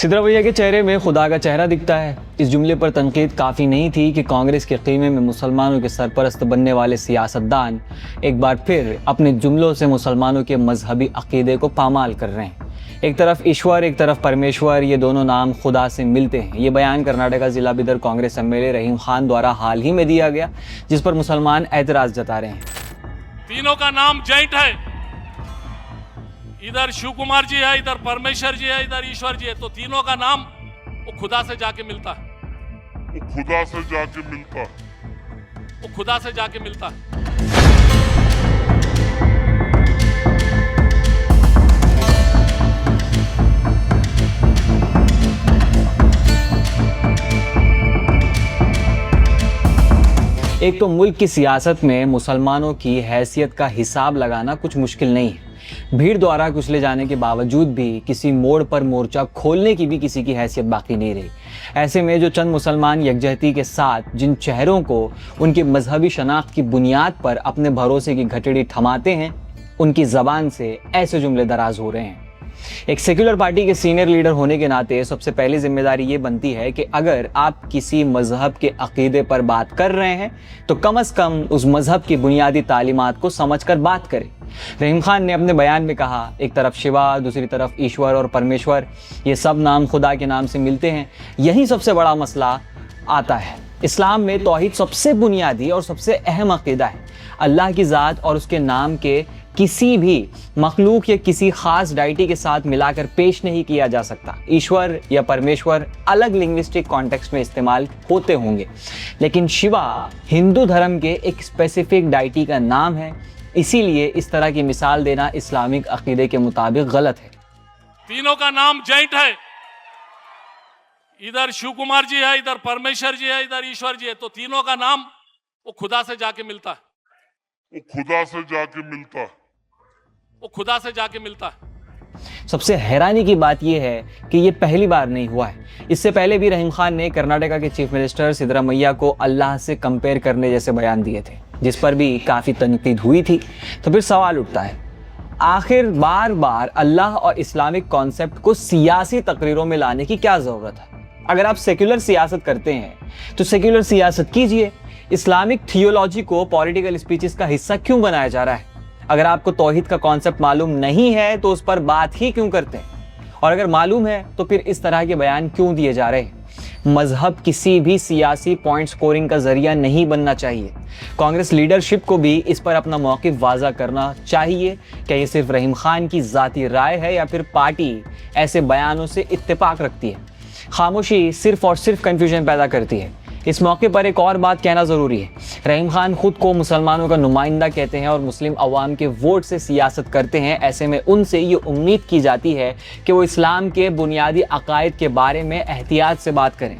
सिद्धरामैया के चेहरे में खुदा का चेहरा दिखता है। इस जुमले पर तनकीद काफ़ी नहीं थी कि कांग्रेस के ख़ीमे में मुसलमानों के सरपरस्त बनने वाले सियासतदान एक बार फिर अपने जुमलों से मुसलमानों के मजहबी अकीदे को पामाल कर रहे हैं। एक तरफ ईश्वर, एक तरफ परमेश्वर, ये दोनों नाम खुदा से मिलते हैं। ये बयान कर्नाटक जिला बिदर कांग्रेस एमएलए रहीम खान द्वारा हाल ही में दिया गया, जिस पर मुसलमान एतराज़ जता रहे हैं। तीनों का नाम जॉइंट है, इधर शिव कुमार जी है, इधर परमेश्वर जी है, इधर ईश्वर जी है, तो तीनों का नाम वो खुदा से जाके मिलता है। वो खुदा से जाके मिलता है। वो खुदा से जाके मिलता है। एक तो मुल्क की सियासत में मुसलमानों की हैसियत का हिसाब लगाना कुछ मुश्किल नहीं है। भीड़ द्वारा कुचले जाने के बावजूद भी किसी मोड़ पर मोर्चा खोलने की भी किसी की हैसियत बाकी नहीं रही। ऐसे में जो चंद मुसलमान यकजहती के साथ जिन चेहरों को उनकी मजहबी शनाख्त की बुनियाद पर अपने भरोसे की घटड़ी थमाते हैं, उनकी ज़बान से ऐसे जुमले दराज हो रहे हैं। एक सेक्युलर पार्टी के सीनियर लीडर होने के नाते सबसे पहली जिम्मेदारी ये बनती है कि अगर आप किसी मजहब के अकीदे पर बात कर रहे हैं तो कम से कम उस मजहब की बुनियादी तालीमात को समझकर बात करें। रहीम खान ने अपने बयान में कहा, एक तरफ शिवा, दूसरी तरफ ईश्वर और परमेश्वर, ये सब नाम खुदा के नाम से मिलते हैं। यही सबसे बड़ा मसला आता है। इस्लाम में तौहीद सबसे बुनियादी और सबसे अहम अकीदा है। अल्लाह की ज़ात और उसके नाम के किसी भी मखलूक या किसी ख़ास डाइटी के साथ मिलाकर पेश नहीं किया जा सकता। ईश्वर या परमेश्वर अलग लिंग्विस्टिक कॉन्टेक्स्ट में इस्तेमाल होते होंगे, लेकिन शिवा हिंदू धर्म के एक स्पेसिफिक डाइटी का नाम है। इसीलिए इस तरह की मिसाल देना इस्लामिक अकीदे के मुताबिक गलत है। तीनों का नाम जॉइंट है, इधर शिव कुमार जी है, इधर परमेश्वर जी है, इधर ईश्वर जी है, तो तीनों का नाम वो खुदा से जाके मिलता है। वो खुदा से जाके मिलता है। वो खुदा से जाके मिलता है। सबसे हैरानी की बात यह है कि ये पहली बार नहीं हुआ है। इससे पहले भी रहीम खान ने कर्नाटका के चीफ मिनिस्टर सिद्धरामैया को अल्लाह से कंपेयर करने जैसे बयान दिए थे, जिस पर भी काफ़ी तनकीद हुई थी। तो फिर सवाल उठता है, आखिर बार बार अल्लाह और इस्लामिक कॉन्सेप्ट को सियासी तकरीरों में लाने की क्या ज़रूरत है? अगर आप सेक्युलर सियासत करते हैं तो सेक्युलर सियासत कीजिए। इस्लामिक थियोलॉजी को पॉलिटिकल स्पीचेस का हिस्सा क्यों बनाया जा रहा है? अगर आपको तौहीद का कॉन्सेप्ट मालूम नहीं है तो उस पर बात ही क्यों करते हैं? और अगर मालूम है तो फिर इस तरह के बयान क्यों दिए जा रहे हैं? मजहब किसी भी सियासी पॉइंट स्कोरिंग का जरिया नहीं बनना चाहिए। कांग्रेस लीडरशिप को भी इस पर अपना मौक़िफ़ वाज़ा करना चाहिए। क्या ये सिर्फ रहीम खान की ज़ाती राय है या फिर पार्टी ऐसे बयानों से इत्तेफाक रखती है? खामोशी सिर्फ और सिर्फ कन्फ्यूजन पैदा करती है। इस मौके पर एक और बात कहना ज़रूरी है। रहीम खान खुद को मुसलमानों का नुमाइंदा कहते हैं और मुस्लिम अवाम के वोट से सियासत करते हैं। ऐसे में उनसे ये उम्मीद की जाती है कि वो इस्लाम के बुनियादी अकायद के बारे में एहतियात से बात करें।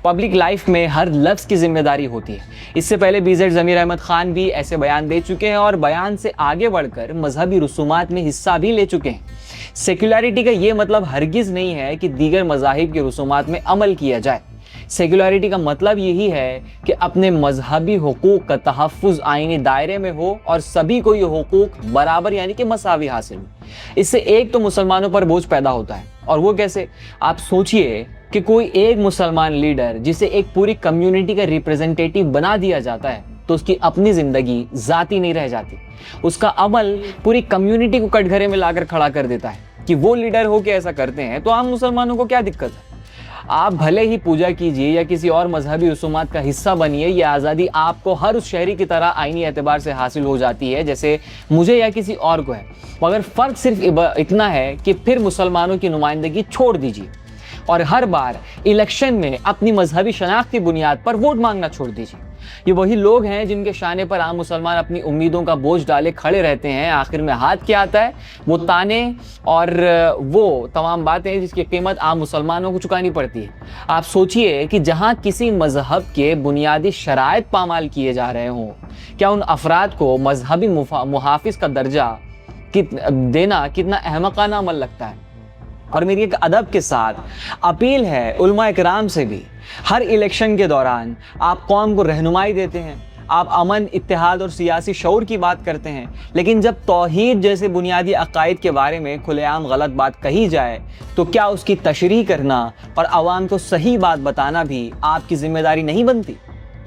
पब्लिक लाइफ में हर लफ्ज़ की जिम्मेदारी होती है। इससे पहले बीजेड ज़मीर अहमद खान भी ऐसे बयान दे चुके हैं और बयान से आगे बढ़कर मजहबी रसूमात में हिस्सा भी ले चुके हैं। सेक्युलरिटी का ये मतलब हरगिज़ नहीं है कि दीगर मज़ाहिब के रसूमात में अमल किया जाए। सेक्युलरिटी का मतलब यही है कि अपने मजहबी हुकूक का तहफ़्फ़ुज़ आईनी दायरे में हो और सभी को ये हुकूक बराबर यानी कि मसावी हासिल हो। इससे एक तो मुसलमानों पर बोझ पैदा होता है, और वो कैसे? आप सोचिए कि कोई एक मुसलमान लीडर जिसे एक पूरी कम्युनिटी का रिप्रेजेंटेटिव बना दिया जाता है तो उसकी अपनी ज़िंदगी ज़ाती नहीं रह जाती। उसका अमल पूरी कम्युनिटी को कटघरे में लाकर खड़ा कर देता है कि वो लीडर हो के ऐसा करते हैं तो आम मुसलमानों को क्या दिक्कत है? आप भले ही पूजा कीजिए या किसी और मजहबी रसूमात का हिस्सा बनिए, यह आज़ादी आपको हर उस शहरी की तरह आईनी एतबार से हासिल हो जाती है जैसे मुझे या किसी और को है। मगर फ़र्क सिर्फ इतना है कि फिर मुसलमानों की नुमाइंदगी छोड़ दीजिए और हर बार इलेक्शन में अपनी मजहबी शनाख्त की बुनियाद पर वोट मांगना छोड़ दीजिए। ये वही लोग हैं जिनके शाने पर आम मुसलमान अपनी उम्मीदों का बोझ डाले खड़े रहते हैं। आखिर में हाथ क्या आता है? वो ताने और वो तमाम बातें जिसकी कीमत आम मुसलमानों को चुकानी पड़ती है। आप सोचिए कि जहाँ किसी मजहब के बुनियादी शराइत पामाल किए जा रहे हों, क्या उन अफराद को मजहबी मुहाफिज का दर्जा देना कितना अहमकाना अमल लगता है? और मेरी एक अदब के साथ अपील है उलमा इकराम से भी, हर इलेक्शन के दौरान आप कौम को रहनुमाई देते हैं, आप अमन, इत्तेहाद और सियासी शऊर की बात करते हैं, लेकिन जब तौहीद जैसे बुनियादी अकायद के बारे में खुलेआम गलत बात कही जाए तो क्या उसकी तशरीह करना और आवाम को सही बात बताना भी आपकी जिम्मेदारी नहीं बनती?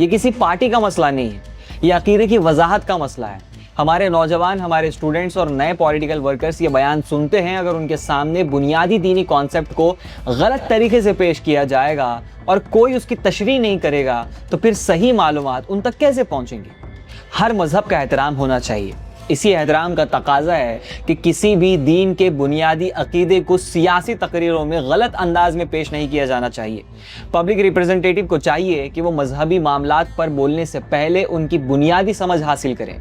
ये किसी पार्टी का मसला नहीं है, ये अकीदे की वजाहत का मसला है। हमारे नौजवान, हमारे स्टूडेंट्स और नए पॉलिटिकल वर्कर्स ये बयान सुनते हैं, अगर उनके सामने बुनियादी दीनी कॉन्सेप्ट को गलत तरीके से पेश किया जाएगा और कोई उसकी तशरीह नहीं करेगा तो फिर सही मालूमात उन तक कैसे पहुंचेंगी? हर मजहब का एहतराम होना चाहिए। इसी एहतराम का तकाजा है कि किसी भी दीन के बुनियादी अकीदे को सियासी तकरीरों में गलत अंदाज में पेश नहीं किया जाना चाहिए। पब्लिक रिप्रेजेंटेटिव को चाहिए कि वो मजहबी मामलात पर बोलने से पहले उनकी बुनियादी समझ हासिल करें।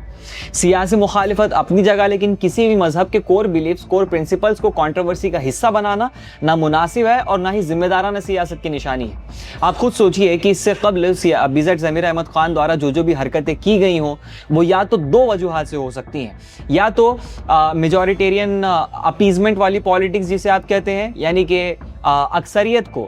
सियासी मुखालिफत अपनी जगह, लेकिन किसी भी मजहब के कोर बिलीफ्स, कोर प्रिंसिपल्स को कंट्रोवर्सी का हिस्सा बनाना ना मुनासिब है और ना ही जिम्मेदाराना सियासत की निशानी है। आप खुद सोचिए कि इससे कबल बीजेड ज़मीर अहमद खान द्वारा जो भी हरकतें की गई हों वो या तो दो वजूहात से हो सकती हैं, या तो मेजॉरिटेरियन अपीजमेंट वाली पॉलिटिक्स जिसे आप कहते हैं, यानी कि अक्सरियत को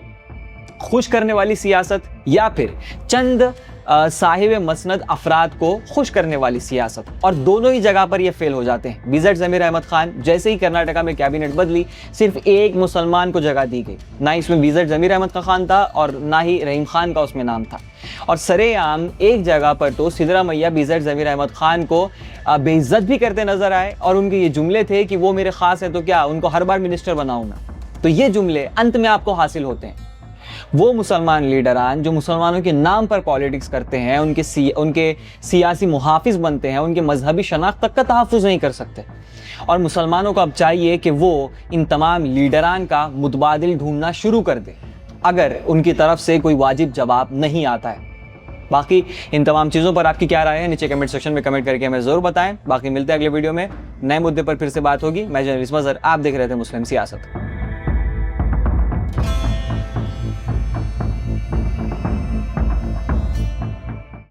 खुश करने वाली सियासत, या फिर चंद साहिब मसनद अफराद को खुश करने वाली सियासत, और दोनों ही जगह पर ये फेल हो जाते हैं। बीजेड ज़मीर अहमद खान जैसे ही कर्नाटका में कैबिनेट बदली, सिर्फ एक मुसलमान को जगह दी गई, ना इसमें बीजेड ज़मीर अहमद का खान था और ना ही रहीम खान का उसमें नाम था। और सरेआम एक जगह पर तो सिद्धरामैया बीजेड ज़मीर अहमद खान को बेइज्जत भी करते नजर आए और उनके ये जुमले थे कि वो मेरे खास हैं तो क्या, उनको हर बार मिनिस्टर बनाऊंगा। तो ये जुमले अंत में आपको हासिल होते हैं। वो मुसलमान लीडरान जो मुसलमानों के नाम पर पॉलिटिक्स करते हैं, उनके सियासी मुहाफिज बनते हैं, उनके मजहबी शनाख्त तक का तहफ़्फ़ुज़ नहीं कर सकते। और मुसलमानों को अब चाहिए कि वो इन तमाम लीडरान का मुतबादिल ढूंढना शुरू कर दे अगर उनकी तरफ से कोई वाजिब जवाब नहीं आता है। बाकी इन तमाम चीज़ों पर आपकी क्या राय है, नीचे कमेंट सेक्शन में कमेंट करके हमें ज़रूर बताएं। बाकी मिलते हैं अगले वीडियो में, नए मुद्दे पर फिर से बात होगी। मैं जर्नलिस्ट मज़हर, आप देख रहे थे मुस्लिम सियासत।